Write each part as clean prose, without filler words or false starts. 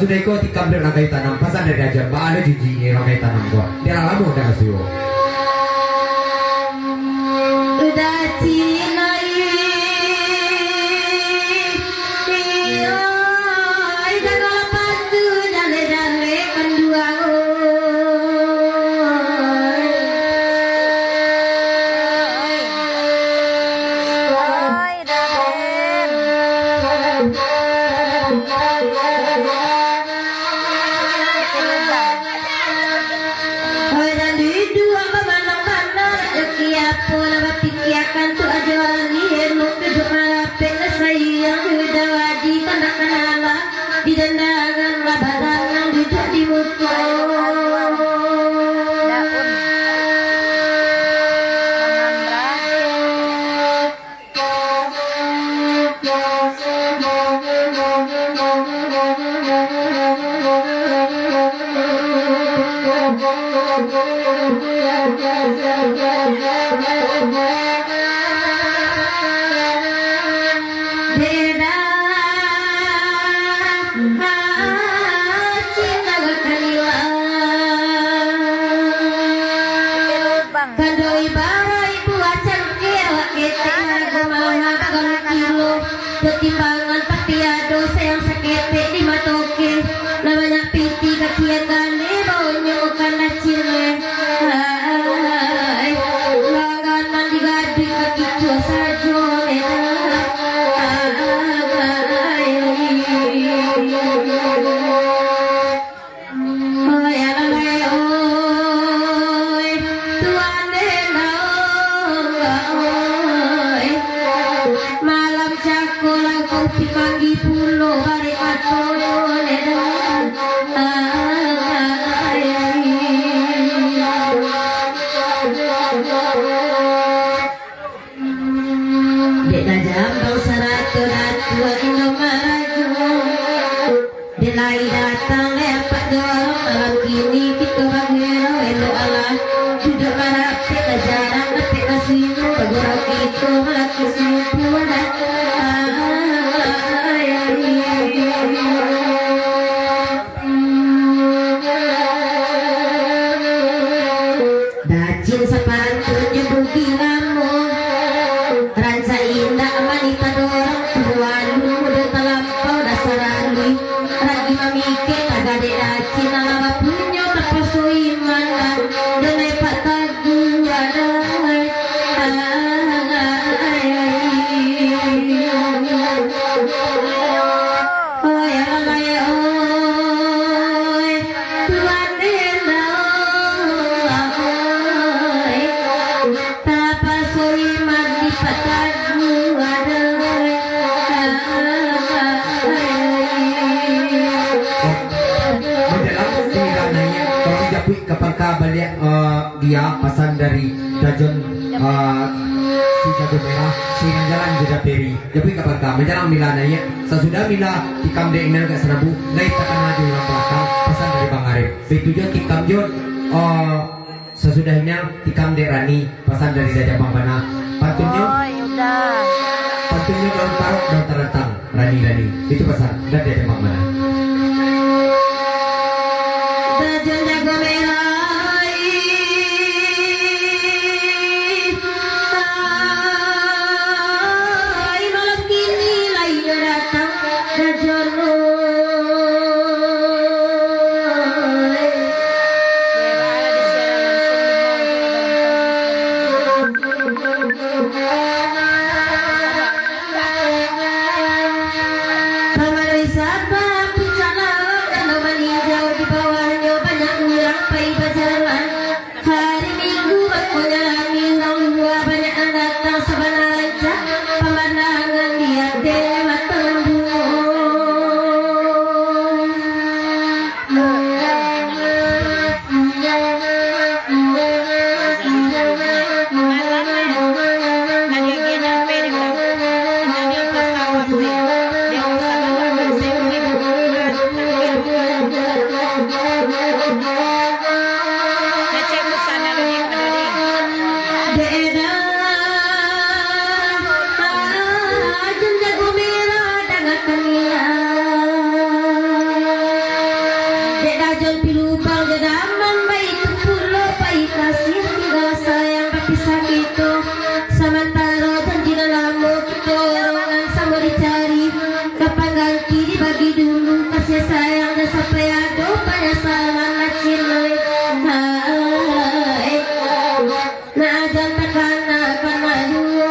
Sesudah itu tikam dari rakai tanam pasan dari ajar ba ada jiji ini rakai tanam gua dia lama udah asuyo udah cinai dan lapan tu dale kendua di dandangan labaran duduk di muka daun Kandoi barai buat cengkir kita gemaha bagang kilo ketimbangan tapi ado sayang sakete di matoke namanya piti kakian gane baunya kana cile langganan digadi kaki cua sajo pagi pulo hari atau dek jambau saratu datu indo maju delai datang lepak dorong malam kini kita bagero elo ala duduk marape jarang tapi kasino bagorau itu laki sipu dacin sepatunya bugi lamun ranca indah manita dorong tuan udah terlampau dasar alui lagi mamike tagade dacin alama punya terpasui mana dan lepak tagu ada kapan balik dia pasan dari dajon si jago merah si jalan jeda peri jadi kapan menjalang milana ya sesudah mila tikam de inal ke serabu naik tekan maju orang belakang pasan dari Bang Arif itu juga tikam jon sesudahnya tikam de Rani pasan dari Dada Bang Bana pantunnya pantunnya daun parok daun terentang Rani itu pasan dari Dada Bang Bana dajon jago merah Kamar wisata Najon pilubang jadaman baik pulo baik kasih tinggal sayang tapi sakit samantara janji lamu dorongan sama dicari kapan ganti dibagi dulu kasih sayang dan sampai ada pada salah macin hai najon takana kana dulu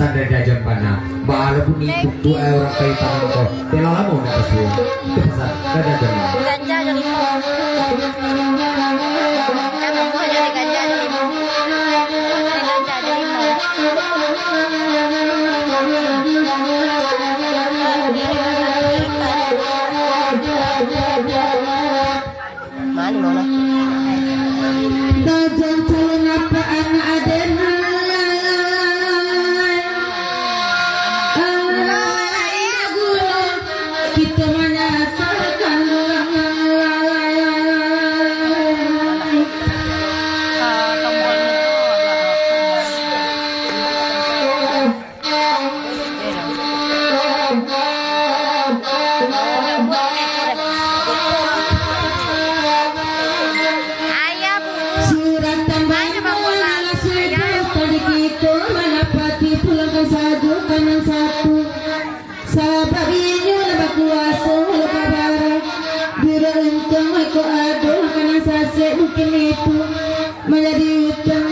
pasan dari dajon pana baala pun ikut tu orang kaya tangan ko tela lama nak kesu itu pasan dari dajon Ganja jadi mau. Jangan mau jadi ganja jadi mau. Ganja jadi mau. Mana mana? dajon calon apa anak aden kita menyasarkan surat tambahan ala subuh tadi kita menapati pulang ke satu kanan satu sabar inyo lebak kuasa lupa barang biro untung aku ado kanan sase mungkin itu menjadi utang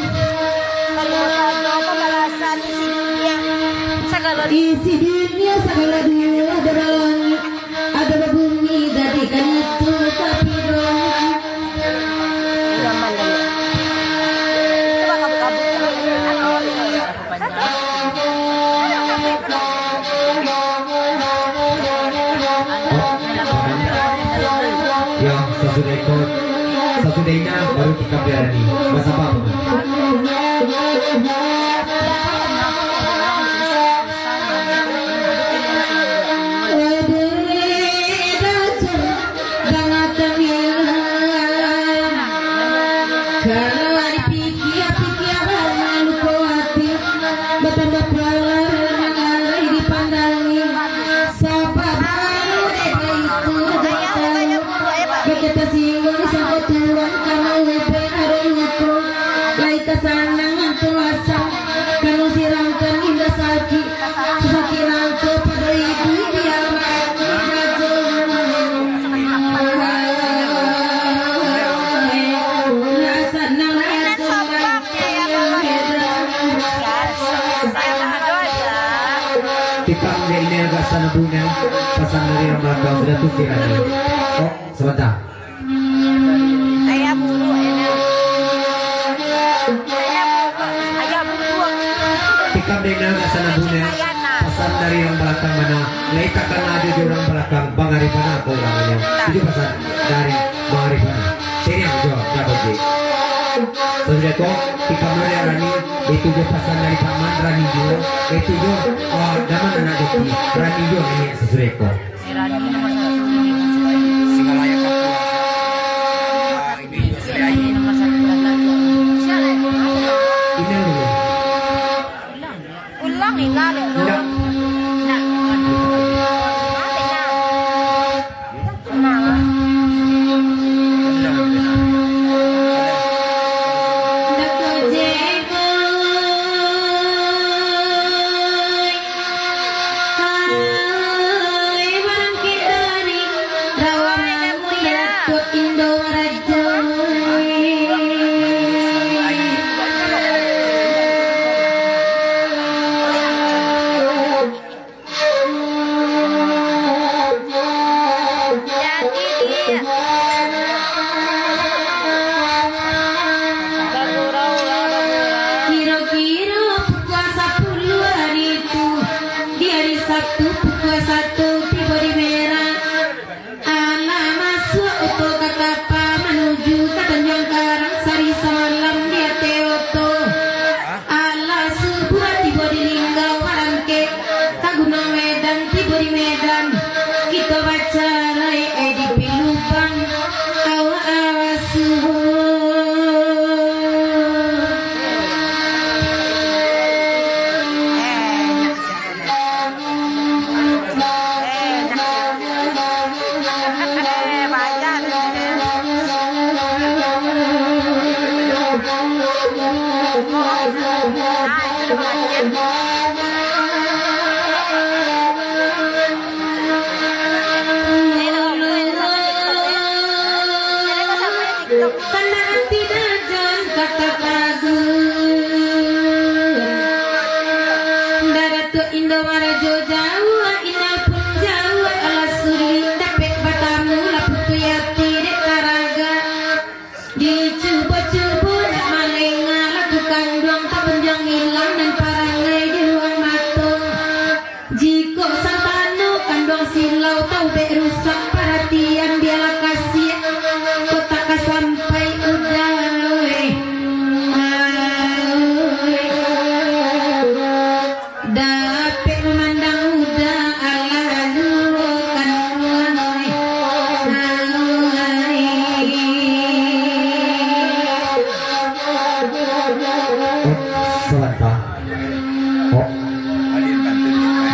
isi dunia segala dunia ada langit ada bumi jadikan itu tapi dong ya sesudahnya baru kita berani masa apa tikam dia ini agak sana punya pasang dari yang belakang sudah tuh kirani oh sebentar Ayah bulu enak. Ayah bulu. tikam dia ini agak sana punya pasang dari yang belakang mana letak karena ada di orang belakang bang Arifana aku orangnya itu pasang dari bang Arifana sini yang jawab dapat sih sudah kok tikam dari Rani itu dia pasang dari paman Rani juga itu juga daman anak dokter Rani juga ini sesuai kok Si Rani nomor 1. Singa layak aku. Si Rani nomor 1 lagi. Siapa? ini dulu Ulang ni lah le. enggak Nak. Mati nak. Nak. Kira-kira puasa puluhan itu di hari Sabtu pukul 1 tiba di merah. Anak masuk untuk ke kapal menuju ke Tanjung Karang Sari semalam dia karena hati dajon kata tagun daratu Indomarajo Jawa inal pun Jawa ala suri dapet batamu laputu yati dek taraga dicuba-cuba nak malenga lakukan doang tak penjang hilang dan parangai di ruang matung jika santano kandong silau tau bek rusak perhatian biarlah kasih kau tak sampai udah dapet memandang udah ala lukan Sebentar. Oh, Alin bantu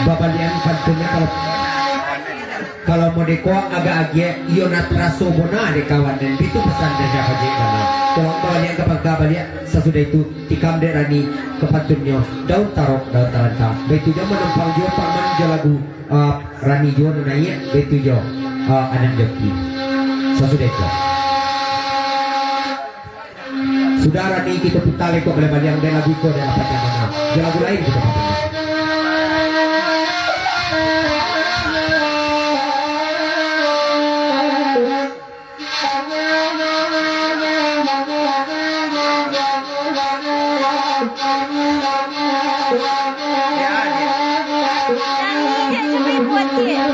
babalian bantunya kalau mau deko agak agak iona traso bona de kawan dan itu pesan dari apa je kana tolong babalian kapag kabalian sesudah itu tikam de rani kepatunnya daun tarok daun taranta betu jo menumpang jo paman jo lagu rani jo nanya betu jo anak joki sesudah itu sudah rani kita putar kok oleh balian de lagu ko de apa mana jo lagu lain kita pakai Dia cuma buat dia.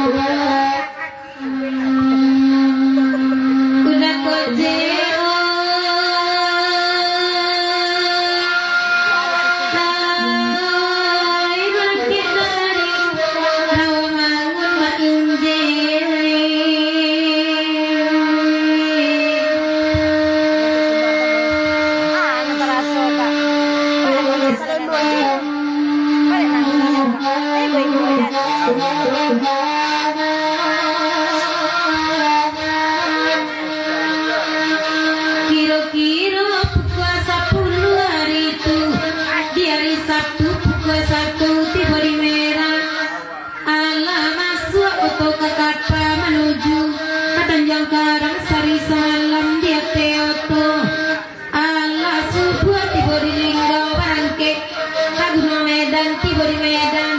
udah kojeo hai bangkit dari rawa mangun ma inje Ano teraso ka? Wala ko sa luluan niyo. Wala nang niya ka. Ay, boy yan. kira-kira pukul 10 hari itu di hari Sabtu pukul 1 tiba di merah ala masuk oto ke kapa menuju ke Tanjung Karang Sari semalam dia teoto ala subuh tiba di Linggau Barangke Laguna Medan tiba di Medan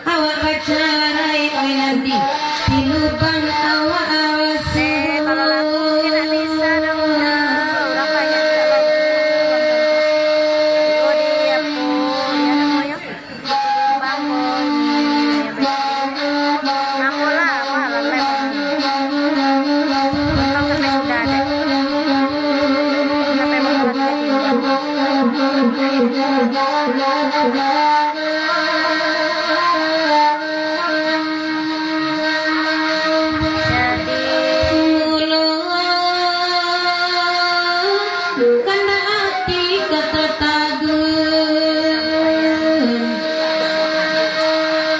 awak baca rai oi nanti di lubang awak awasi Tidak bisa dong. Orang banyak tak lagi. Oh, dia po. Dia na mo yun. Bangon. Ako lah. Malam na. Huwag kang kapay sudah deh. Kapay magulat ka din. karena hati kata tagun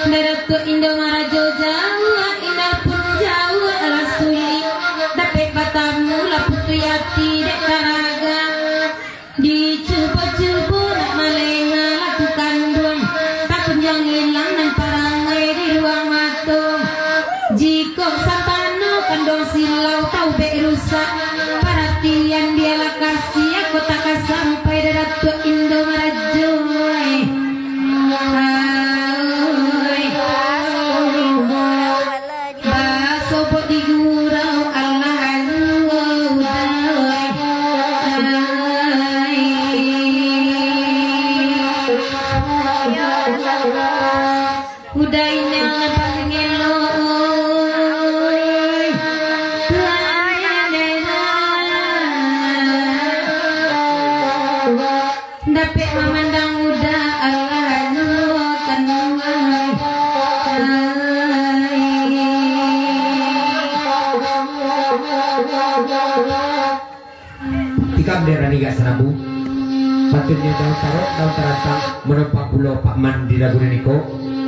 Daratu Indomarajo Jawa inal pun Jawa ala suli dapet batamu laputu yati dek taraga dicuba-cuba nak malenga lakukan doang tak penjang hilang dan parangai di ruang matung jika satano kandong silau tau bek rusak perhatian biarlah kasih aku tak sampai Daratu Indomarajo baso pot di gurau Allah udai udainya pangelo dapet memandang muda Allah kan tikam de rani gak serabu patutnya daun tarok daun tarantang menumpang pulau Pak Man di Laguna Niko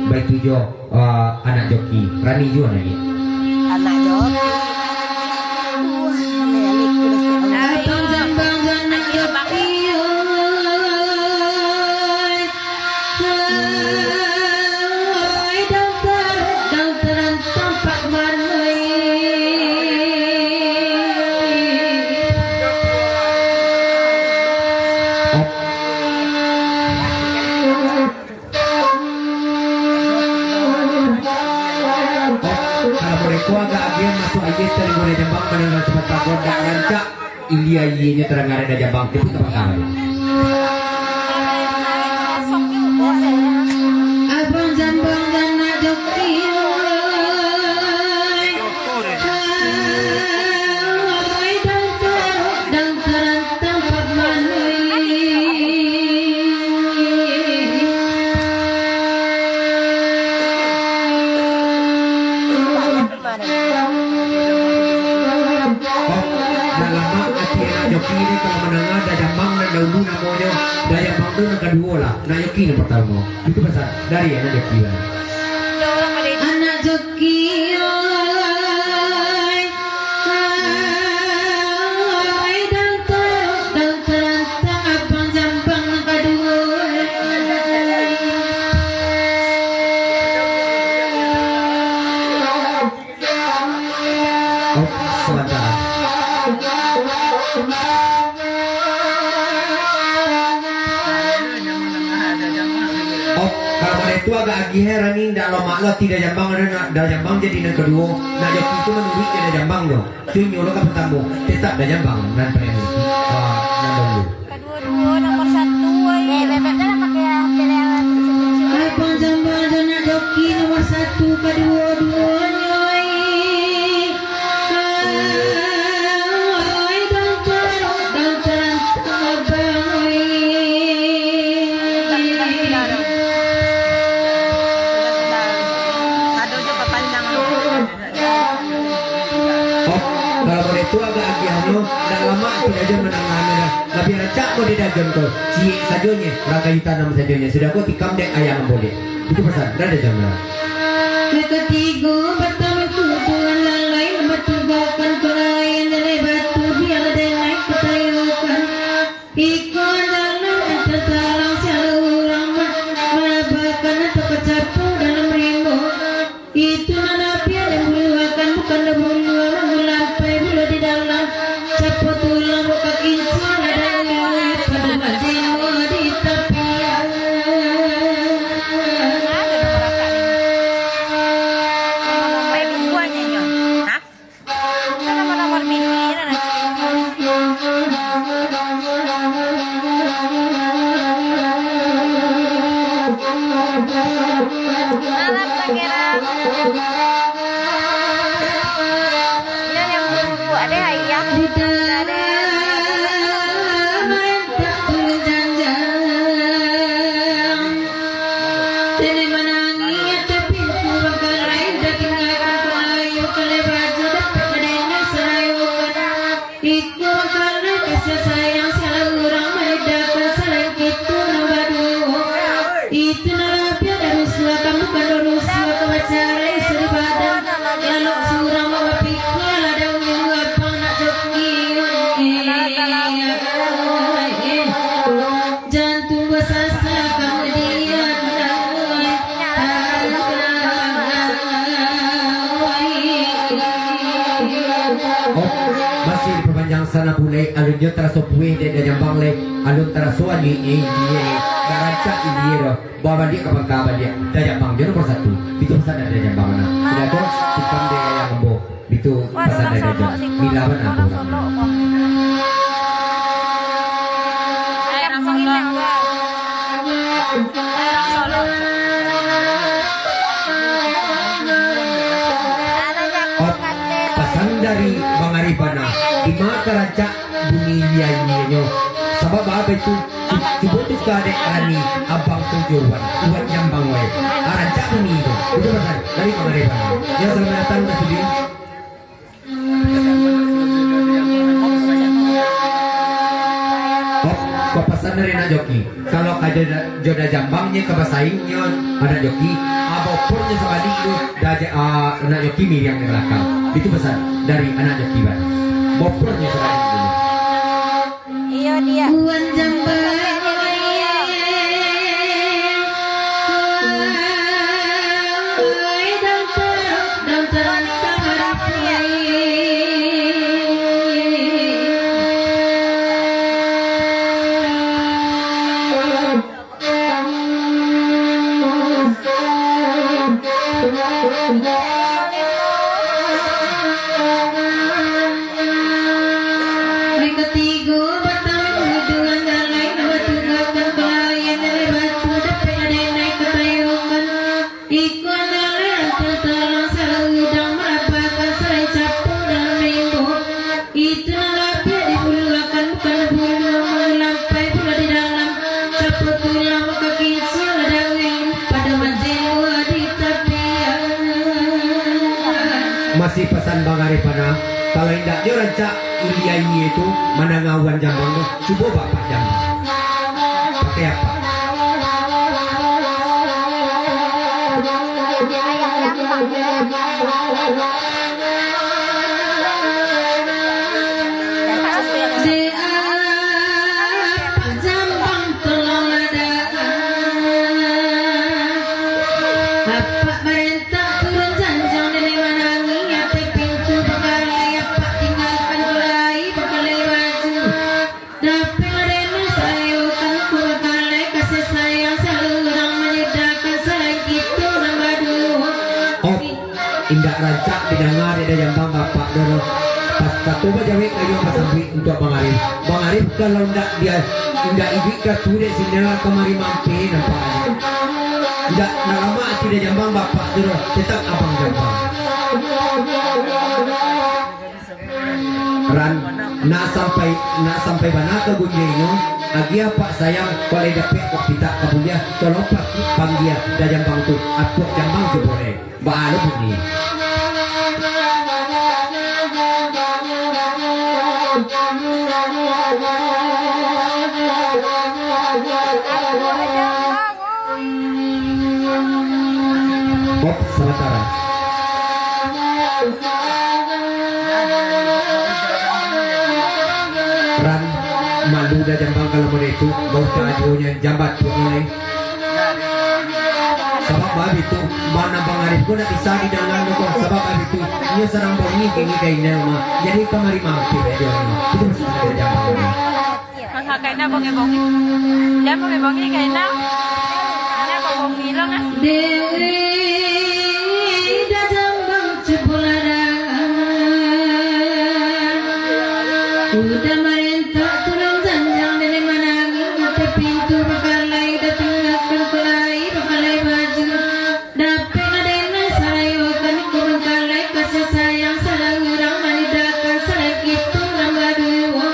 baik tujuh anak joki rani juga lagi Anak jawab. Nelik ko na siya. Abang jambangan nak yoki dokter tampak manoi Ilya nya terang ada Jambang itu kapan kapan. Abang Jambang dan nak joki dan terantang Pak Joki ini kalau menengah dah Jambang dan dahulu namanya dah Jambang tu nak kedua lah. Nak Joki yang pertama. Itu pasal dari anak Joki lah. anak joki dan terantang Abang Jambang yang kedua. Oh, sebentar. Oh, kalau pada itu agak agi heran nih, dah lama lo tidak Jambang ada nak dah Jambang jadi yang kedua. Nak Joki itu menurut dia dah Jambang lo. Tu nyuruh ke pertama, tetap dah Jambang dan pada ini. Nan dulu. Kedua-dua nomor 1 ay. Bebeknya lah pakai HP yang Abang Jambang dan nak joki nomor 1 kedua-duanya. Dan terantang Abang. Aduh juga panjang lu. Oh, kalau pada itu agak agi anu, dah lama tidak aja menengah dah. Lebih rancak mau dia dajon tu. Ciik sajonya, raga juta nama sajonya. Sudah kau tikam dek ayam boleh. Itu pasal dah ada jam dah. Ketiga pertama tujuan lalai bertugakan kelayan dari batu biar ada naik ketayukan ikut dalam tertalang seorang melabarkan atau kecapu dalam rimbo itu nanapi ada buluakan bukan ada bulu melampai bulu di dalam capu tulang buka kincir ada bulu pada majeno di tepian. Itu narapi ada rusuh kamu kan rusuh kewacara istri badan lalu surang bawa pikir ada ulu apa nak joki jantung bersasa kamu dia Oh, masih perpanjang sana pulai alun dia terasa puih dia dah Jambang le alun terasa ni dia dah rancak dia dah bawa dia kapan dia dah Jambang dia nomor 1 itu pasal ada Jambang mana sudah tu tikam dia yang embo itu pasal ada Jambang mila mana tu Langsung hilang bang. Solo. Oh, pesan dari Bang Arifana di mata rancak bunyi nyanyinya sebab apa itu coba tu ke adek Rani abang tujuan buat Jambang wae rancak bunyi itu pesan dari Bang Arifana ya selamat datang ke sini. Oh, pesan dari nak joki kalau ada joda Jambangnya ke basaingnya ada joki apapun yang sebalik itu dah nak joki miriam di belakang itu pesan dari anak joki ban bopornya sebalik dulu. Iya dia. Buan Jambang dan terantang tidak dia rancak Iliani itu menangawan jambang coba bapak jambang pakai apa? Indak rancak didengar ada jambang bapak doro pas katuba jawi kayu pasambi untuk Bang Arif kalau ndak dia indak ibik katu dek sinela kemari mampi nampak tidak lama tidak jambang bapak doro tetap abang jambang ran nak sampai mana ke gunjingno agia pak sayang kalau dapat kok kita kabunya tolong pak panggil dah jambang tu aku jambang tu boleh baru bunyi Bob sementara ran malu dah jambang kalau boleh itu bau tajunya jambat tu mulai sebab babi itu mana Bang Arif pun nak bisa didengar kok sebab babi itu dia serang bongi kini kainnya mah jadi kemari mampu dia itu mesti ada jambang Masa kaina bongi-bongi. Ya bongi-bongi kaina. Ana bongi lang ah. Dewi jambang cipularang udah merentah turun janjang dari manangin sampai pintu bekalai datangkan kulai bekalai baju dapet adena sayokan kubekalai kasih sayang sarang urang manidakan sarang itu nambah dua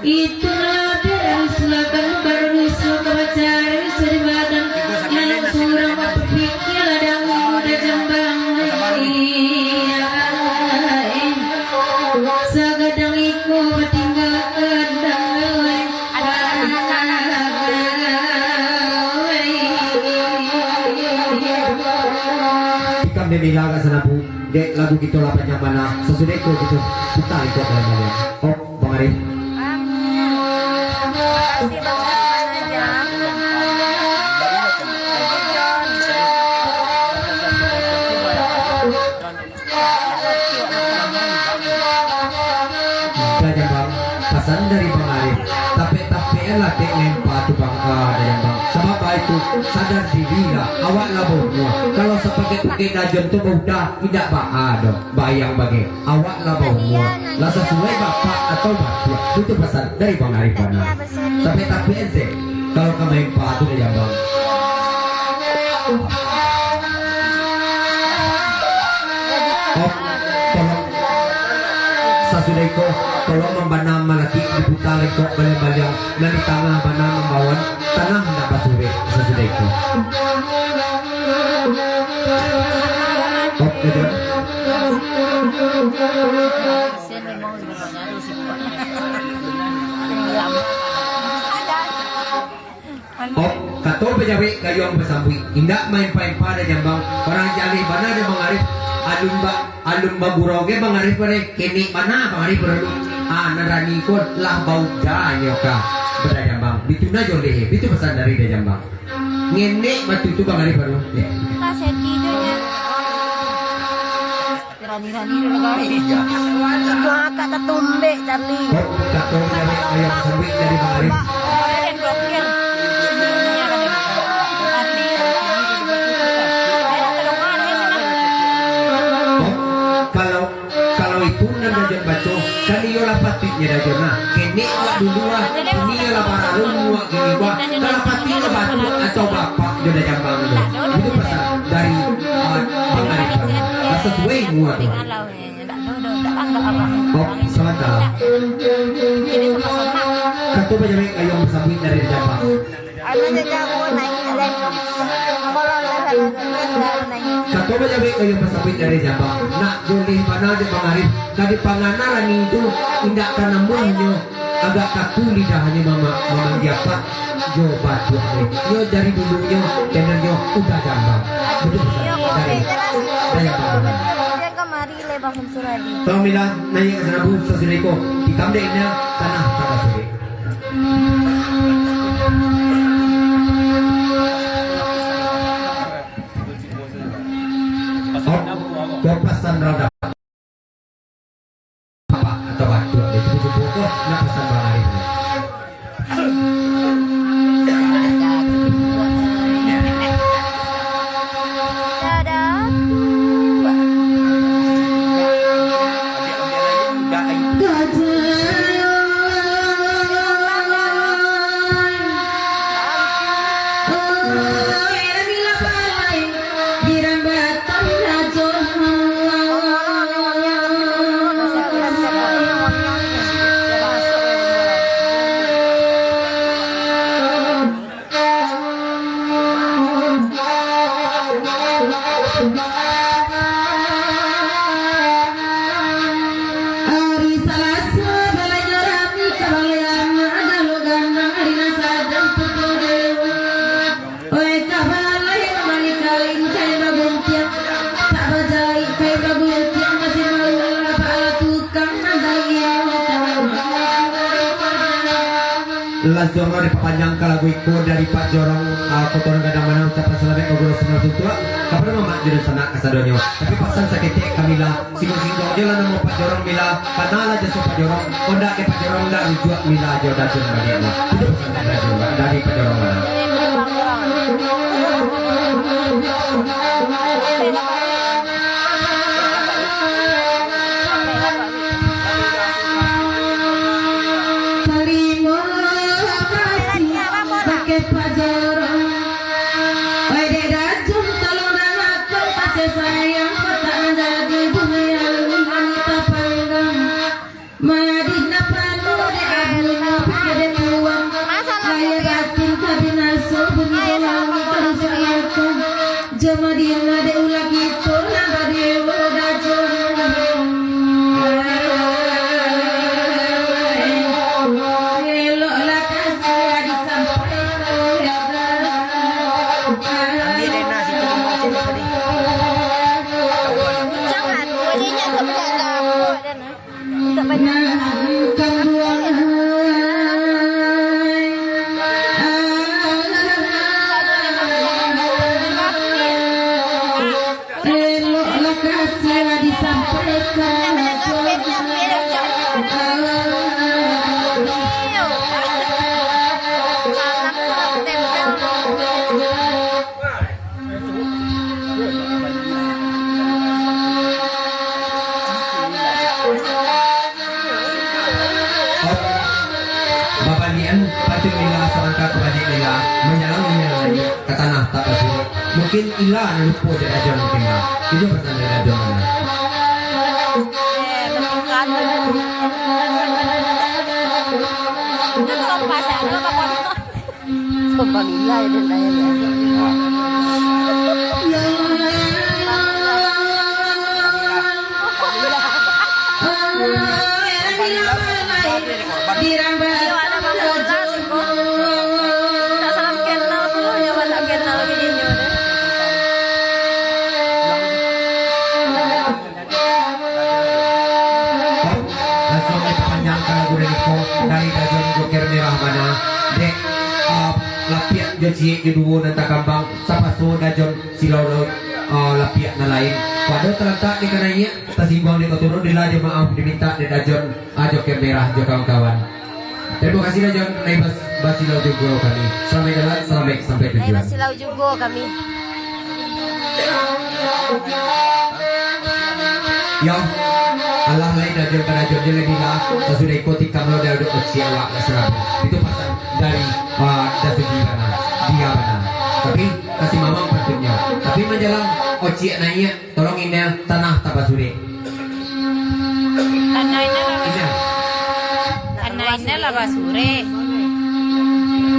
itu lebih dari sulakan baru nusul kebacari suri badan yang surang berpikir ada muda jambang sagadang iku tinggal kendang Ikam dia bilang ke sana bu dek lagu gitu lah banyak mana sesudah itu gitu kita itu kalau mau oh Bang Arif Si bang aja. Gajah bang pesan dari Bang Arif tapi elah dek lempa tu bang ada yang bang sebab itu sadar diri lah awak lah semua kalau sebagai dajon tu mudah tidak ada bayang bagi awak lah semua lah sesuai bapak atau bapak itu pesan dari Bang Arif mana tapi ente kalau kamu lempa tu dia bang oh tolong sasudah itu tolong membana malaki dibuta lekok balik-balik dari tanah bana membawa tanah hendak basure sasudah itu oh kemudian oh kato pejawi kayong bersambui indak main paimpa ada jambang orang jali mana ada Bang Arif alum baguroge Bang Arif pare kini mana Bang Arif perlu narani ko lah bau danyo ka pada jambang bituna jole itu pesan dari dia jambang ngene batu tu Bang Arif perlu Kita sedih nya. Rani-rani dulu guys. Gua kata tumbe Charlie. oh kato pejawi kayong bersambui dari Bang Arif Kalian blokir. Sebelumnya kan. Arti. kalau itu nan dajon baco kan iyo lah patitnya dajon nah kini awak dulu lah ini lah barang muak gini gua kalau pati lo batu atau bapak jodoh jambang itu pesan dari Bang Arif sesuai muak oh sebentar katu pejabat kayong bersambut dari jambang Ano niya ko naik alay. Kalau Kato ba jabi kayo pasabit dari Jabang? Nak juli pana di pangarip. Dari panganaran itu indak kanamun nyo agak kaku lidahnya mama dia pak. Jo batu nyo dari dulunya dan nyo udah Jambang. Betul dari Jambang. Dia kemari lebar Suradi. Tolong mila nanya ke sana bu sesudah ko. Ikam deh ini tanah kata suri. Kepasan rada apa atau batu itu buku nak pesan bang Arif. Langsung diperpanjang ke lagu itu dari Pak Jorong kotoran gadang mana ucapan selamat ke guru semua tua kapan mama jadi sana kasadonyo tapi pasan sakit Kamila singgung-singgung aja lah nama Pak Jorong Mila karena lah jasa Pak Jorong kondak ke Pak Jorong dah rujuk Mila aja dah cuma dia itu pesan dari Pak Jorong mana Jamadina de ulagi tona badewo dajo elo la kasih disampaikan ya Andi ada nasi tu macam tadi. Jangan, wajahnya tak dapur dan tak banyak. ke tanah tak kasih mungkin ilah lupa dari ajar mungkin lah itu pesan dari ajar mana dari dajon joker merah mana dek lapiak joci kedua nanti kambang sapaso dajon silolo lapiak na lain pada terletak di kanannya tersimbang di turun dilah dia maaf diminta di dajon joker merah jo kawan-kawan. Terima kasih dajon Naibas Basilau juga kami selamat jalan selamat sampai tujuan. Naibas Basilau juga kami. Ya Allah lain dajon pada dajon dia lagi lah sudah ikuti kamu dari siawak serap itu pasal dari dasudi mana dia mana tapi kasih mamang pentingnya tapi menjelang oci nanya tolong ini tanah tabasuri Tanahnya lah basure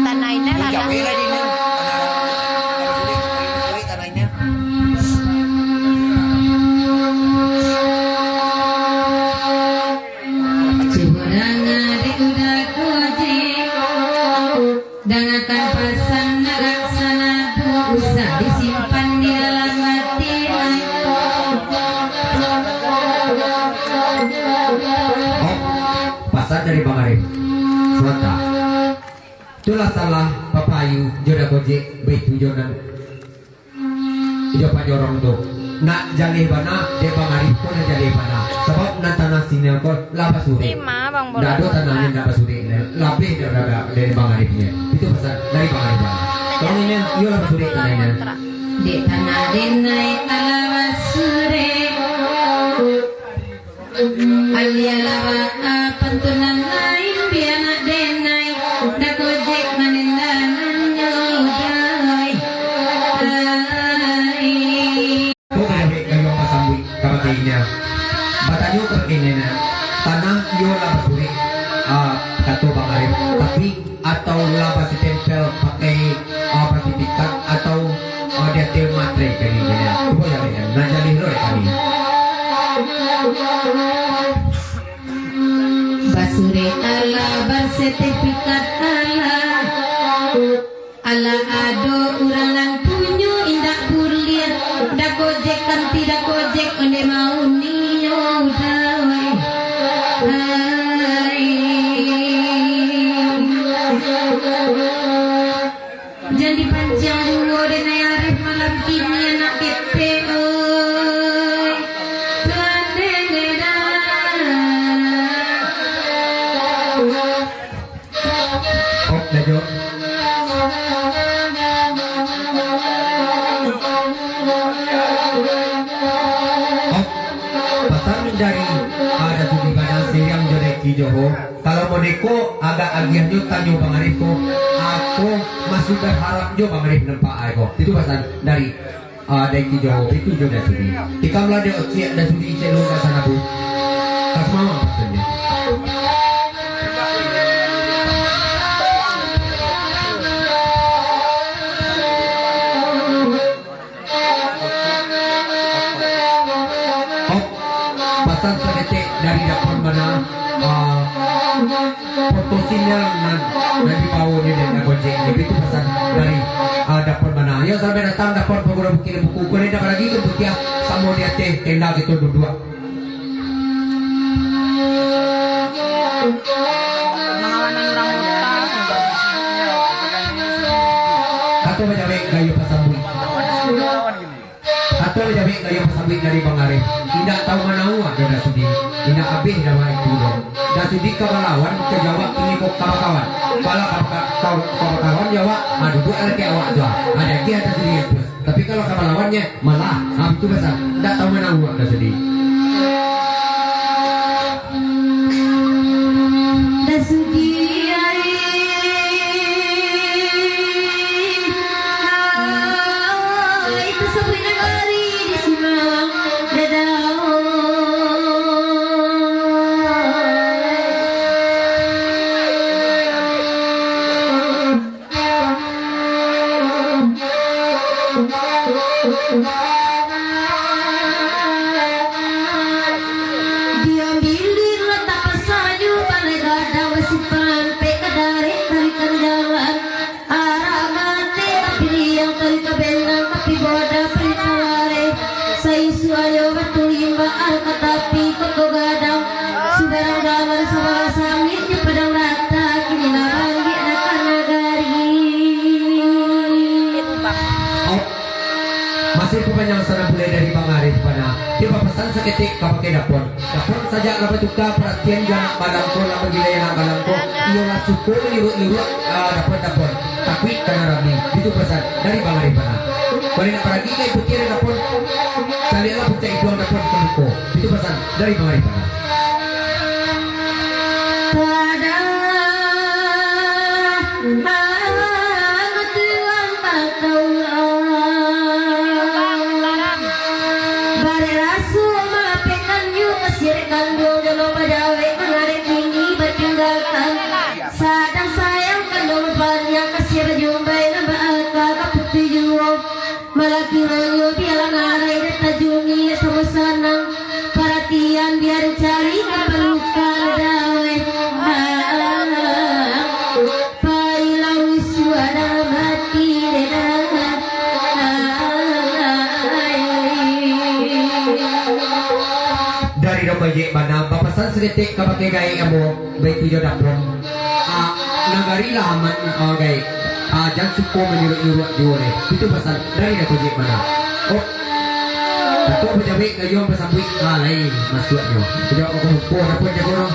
tanahnya lah Capek lah dia. Tanahnya. Itulah salah papayu jodoh gojek baik tujuan Ijo panjorong tuh nak jalih bana de pangarip ko na jalih bana sebab na tanah sini ko labas suri 5 Bang Bola. dado tanahnya labas suri labih dari pangaripnya itu pesan dari pangarip bana kalau ini iyo labas suri tanahnya di tanah denai alawas sure alia lawa pantunan lain biana denai da gojek manindanan nyodai ko kaya kayo pasambui kapatidnya batanyo kapatidnya tanah iyo labas suri kato pangarip tapi atau labas si tempel pakai sertifikat atau dia til matre kayaknya itu ya kan nah jadi lo kami basure ala bersertifikat ala ado urangan punyo indak bulir dak gojek kan tidak gojek onde mau niyo dawai jadi panjang dulu dan arif malam kini anak kete oi Tuhan denera oh dajo pesan dari ada tuh di mana yang jodeki Joho kalau modeko agak agian jo tanyo pangariko aku masih berharap jo pangarip nempak aku itu pesan dari Deki Joho itu jo dah sudi tikamlah dia ocie dah sudi celo ke sana bu kas mama pesannya pesan sedetik dari dapur mana foto sinyal nanti bau ni dan gojek itu pesan dari dapur mana ya sampai datang dapur program bikin buku kau ni dapat lagi ke bukia sama dia teh tenda gitu dua Mengawanan orang utang. atau menjawab gayu pasambui atau menjawab gayu pasambui dari Bang Arif tidak tahu mana uang dah sudi tidak habis dah baik dulu dah sudi kebalawan ke Jawa ini kok kawan kalau kawan Jawa duduk kayak awak Jawa ada dia ada sudi tapi kalau kebalawannya malah itu besar tidak tahu mana uang dah sudi itu sebenarnya hari di Simalang diambilin letak pesanyu balai gadang besi panpe kadare tarikan jalan arah mati tapi liang tari kebenang tapi boda peritaware saisu ayo batu limba alka tapi koko gadang sudarang gamar sabara samitnya padang rata kini nabangi anak nagari Itu Bang. masih kepanjang sana mulai dari Bang Arif pada dia pesan seketik kau pakai dapur saja kalau tukar perhatian jangan balangko lama gila yang balangko ialah syukur liru-liru dapur tapi karena rami itu pesan dari Bang Arif pada kalau nak pergi ke putih dapur carilah pecah itu dapur kemuko itu pesan dari Bang Arif pada pada amat tuang pataulah bare rasu mapekan yu kesir kandung jalo padawe mengarik ini bertinggalkan sadang sayang kandung banyak kesir jumbai nambah alka kaputi juo malaki rayu bialang arai deta juni sama sanang perhatian biar cari kepelukan dawe pailau suara mati dedangan dari domba je mana papasan sedetik kau pakai gaya kamu baik tujuh dapur nak nagari laman okay. Jangan suko menyuruh-nyuruh jure. Itu pasal dari dah kujik mana. Oh. Atau berjawi kayu bersambut lain masuknya. Tidak aku hukum apa je kono.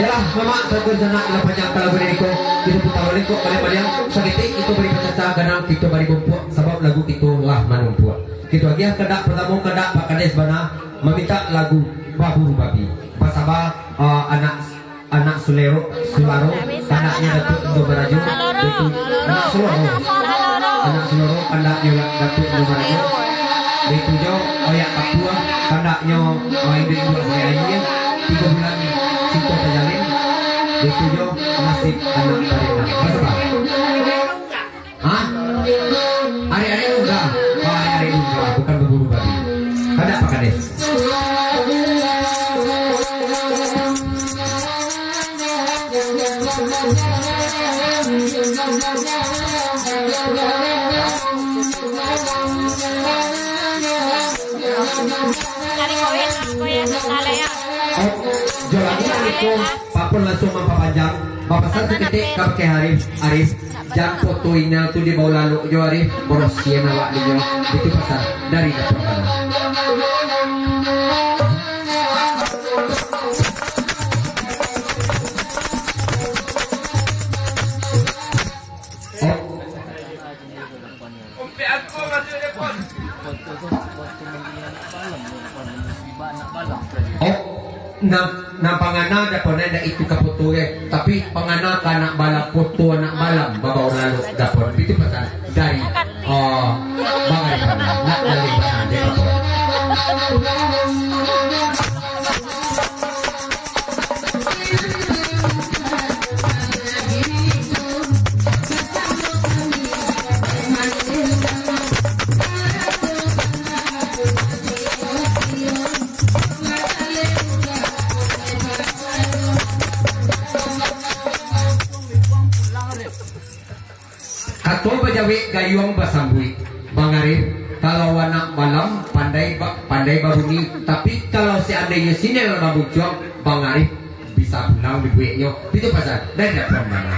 Yalah mama sagun sana la panjang kalau beri ko. Kita putar balik ko balik-balik sakit itu beri peserta ganang kita beri bumpuk sebab lagu itu lah manumpuk. Kita lagi kedak pertama kedak Pak Kades bana meminta lagu Baburu Babi. Pasaba anak Sularo anaknya Datuk Indo Barajo itu anak Sularo anaknya Datuk Indo Barajo itu jo oyak Papua anaknya Indo Indo Ayahnya 3 bulan cinta terjalin itu jo nasib anak Tarina pasaba hah hari-hari enggak hari-hari enggak bukan Baburu Babi ada Pak Kades. Cari koin lale ya. Jualan itu papun langsung mampapanjang. Papasan seketik kapake Arif. Jangan fotoinnya tuh di bawah lalu jo Arif. Boros siya nawak ninyo. Itu pasal dari dapur mana. Na pangana da pon ada itu kaputo tapi pangana kana balak foto anak balam babaw lalu dapon itu pasal dari bangai kana nak dali kana de Kato bajawi gayung basambui Bangarif kalau anak malam pandai babuni tapi kalau seandainya sini adalah babujong Bangarif bisa pulang di bueknya itu pasal dari dapur mana.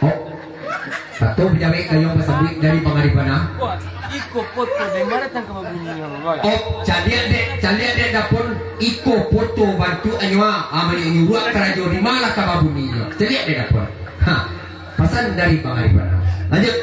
Oh Kato bajawi gayung basambui dari Bangarif mana. Iko foto di mana tang kababuni Oh calia dek dapur iko foto bantu anywa amani nyuruh kerajo di mana kababuni calia dek dapur pasal dari Bangarif mana. Lanjut.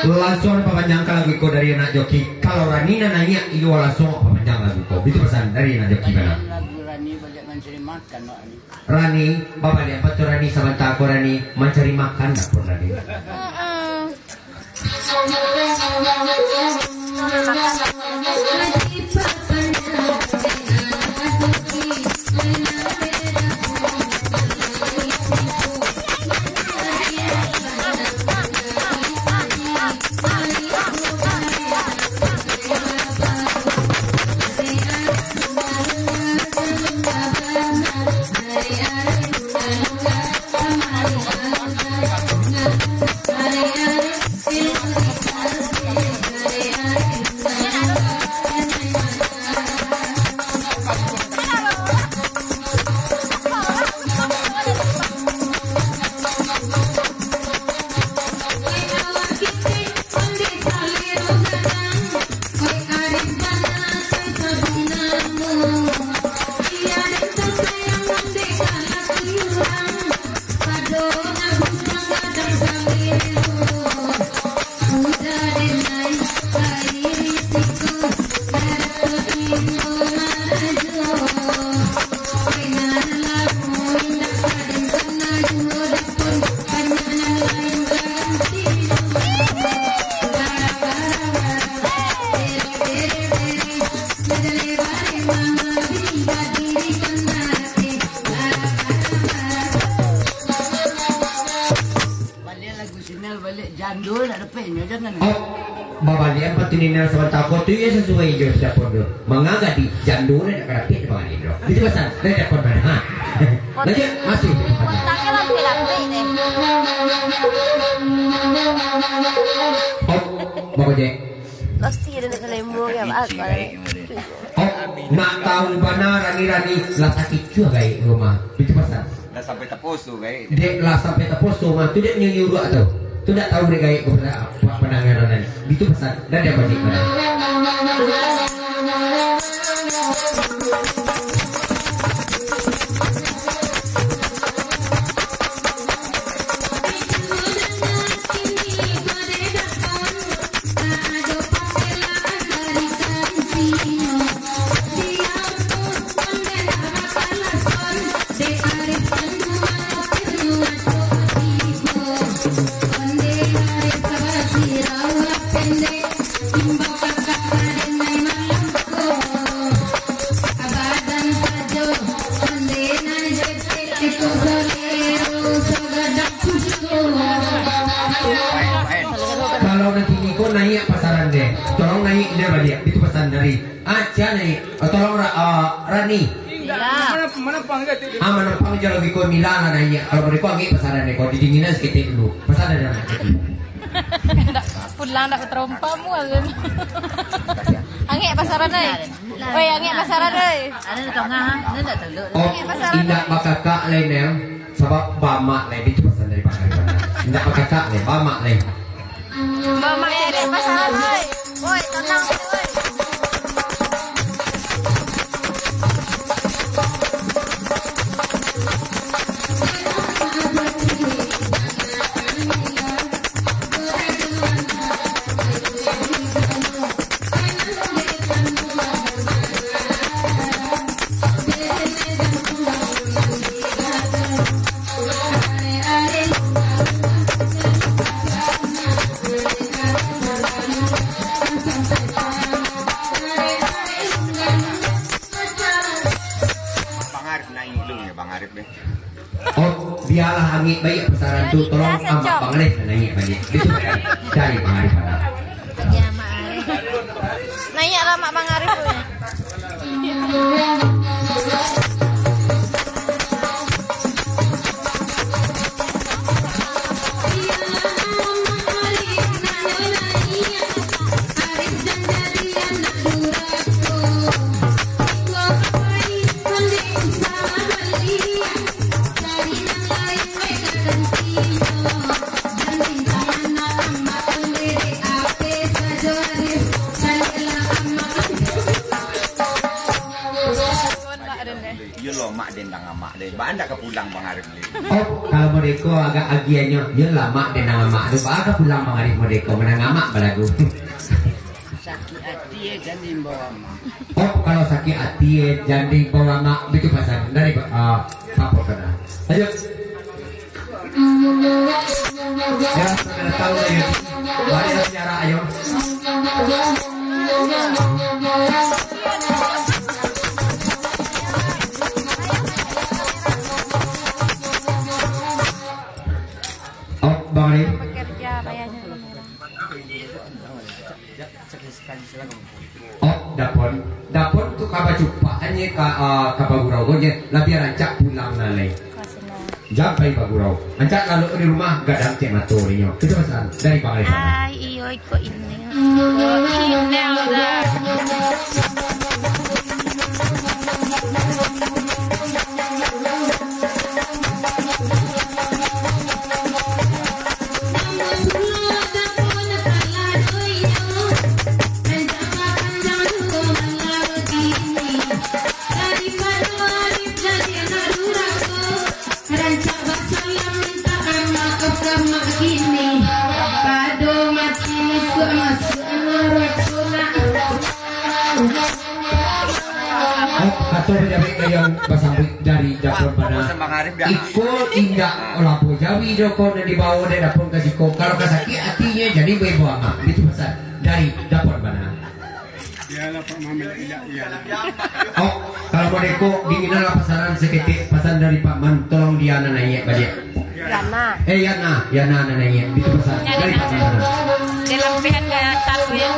Langsung papanjang lagu ko dari anak joki. Kalau Rani nanya iyo langsung papanjang lagu ko. Itu pesan dari anak joki mana? lagu Rani banyak mencari makan Rani, bapak lihat betul Rani sama tako Rani mencari makan dapur Rani. nak depannya jangan. Oh, babalian patunina sa tako tu ya sesuai jo sa dapur do. Mangaga di jando na nakarapit ba ni bro. Dito basan, na dapur ba ha. Lagi masih. Kontangnya lampi-lampi deh. Oh, bago je. Pasti ada nak lembu ya apa. Oh, nak tahu ba na rani-rani la sakit juga gay rumah. Dito basan. Dah sampai tapos tu guys. Dek la sampai tapos tu mah tu dek nyuruh atau. Tu tak tahu dek gay kepada penanganan. Dito basan. Dan dia balik mana. Kalau nanti Niko naik pasaran deh, tolong naik dia balik. Itu pesan dari Aca naik. Tolong Rani. Mana pangkat itu? Mana pang jauh lagi kau Milan lah naik. Kalau mereka angin pasaran deh, kau didinginan sekitar dulu. Pasaran dah naik. Pulang nak terompamu kan. Angin pasaran deh. Oi, angin pasaran deh. Ada di tengah, ada tak telur. Oh, indah bakakak lain ya. Sebab bamak lain itu pesan dari Pak Arifan. Indah bakakak lain, bamak lain. Mama angin pasaran deh. Oi, tenang oi. Bang Arif naik dulu ya Bang Arif deh. Oh, biarlah angin baik pasaran tu. Tolong amak Bang Arif naik balik. Itu dari Bang Arifan. Ya, Mak Arif. Naik lah mak Bang Arif tu. Ya lo mak dendang mak deh. Ba anda ke pulang Bang Arif deh. Oh, kalau mereka agak agiannya, dia lama dan nama mak. Lupa agak pulang Bang Arif mereka menang mak balagu. Sakit hati ya jangan dibawa mak. Oh, kalau sakit hati jangan bawa mak. Itu pasal dari apa kena. Ayo. Ya, sudah tahu ya. Mari bicara ayo. Oh, Bang Arif. Bekerja bayarnya. Oh, dapur tu kabar cupaannya kabagurau gonya lebih rancak pulang nalai. Jampai bagurau. Ancak kalau di rumah gadang cek matorinya. Itu pasal dari Bang Arif. Ay, iyo ko ini. Ini dah. Atau dari yang pasambut dari dapur Pesan mana Bang Arif dah. ikut indah lapu jawi joko dan dibawa dari dapur ke siko kalau kesakit hatinya jadi bebo amak itu pesan dari dapur mana. Iyalah Pak Mamet tidak iyalah. Oh, kalau mereka dinginan lah pesanan seketik pesan dari Pak Man tolong dia naik balik. Yana. Yana nananya. Itu pesan dari Pak Mana. Di lempehan kayak talu ya.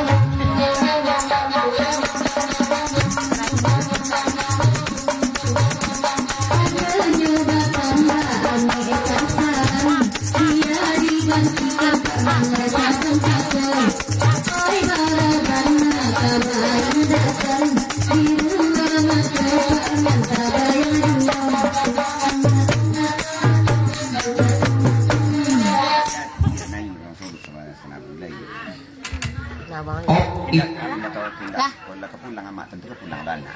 Kalau kepulang amat tentu kepulang dana.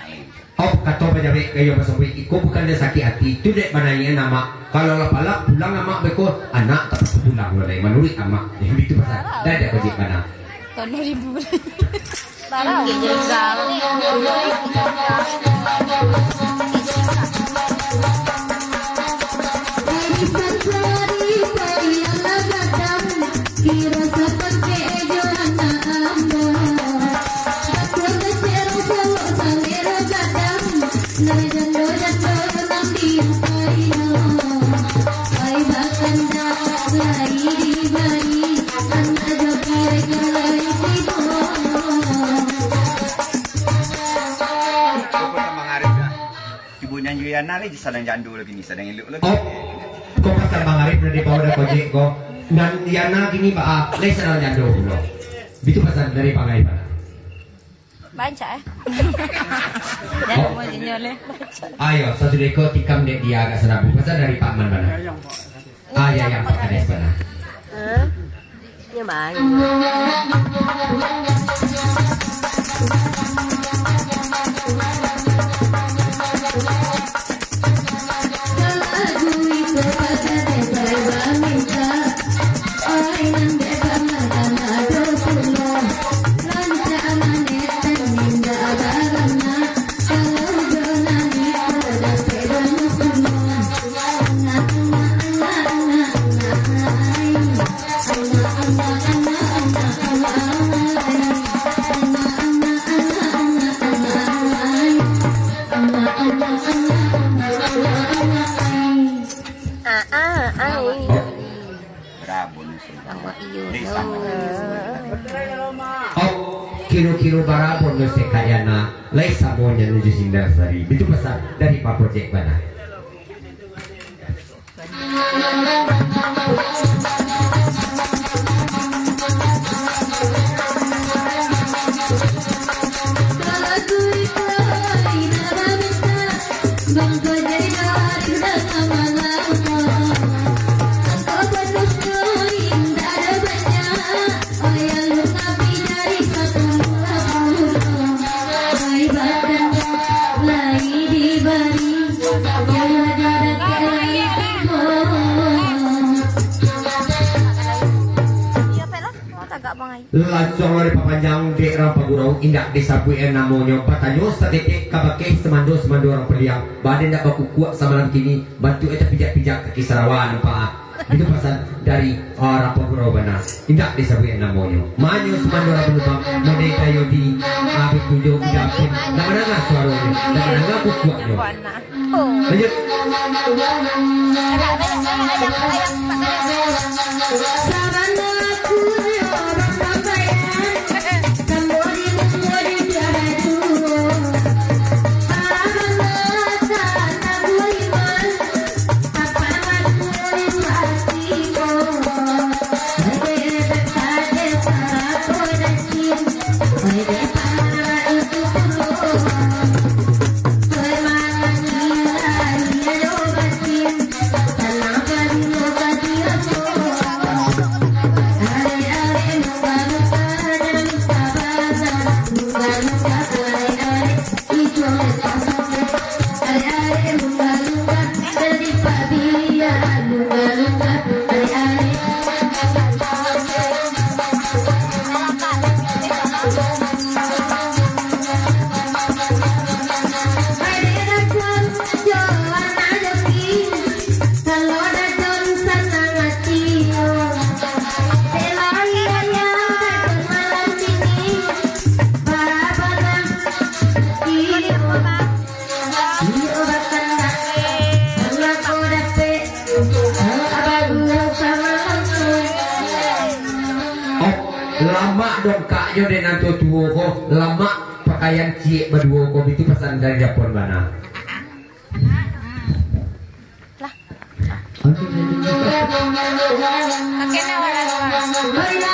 Kata pajabe kayo masukwi iko bukan dia sakit hati itu dek mananya nama kalau lapalak pulang amak beko anak tak pulang mulai menurut amak yang itu pasal dah ada kojek mana Tahun 2000. Barang jenggal. Yana lagi sedang jandu lagi ni, sedang elok lagi. Kau pasal mangarip dari bawah dah kojek kau dan Yana gini pak, lagi sedang jando dulu. Itu pasal dari pangai pak. Baca Jangan mau nyoleh. Ayo, sesudah kau tikam dek dia agak senabu. Pasal dari Pak Man mana? Ya yang Pak Kades mana? Như bạn kilo barabon no se kayana lai sabonya nuju Sindasari. Itu pesan dari Pak Project mana? Langsung dari papanjang di rampa gurau indak disabui namonyo patanyo sadetik kabake semando orang peliang badan dak baku kuat sama lam kini bantu eta pijak-pijak kaki Sarawan pak itu pasal dari rampa gurau bana indak disabui namonyo manyo semando orang penumpang mode kayo di abi kunjo dapin nama suaranya nama kuatnya lanjut Hare yo deh nanti tuwo ko lama pakaian cie berdua ko itu pesan dari Japon mana. Pakai na wala naman.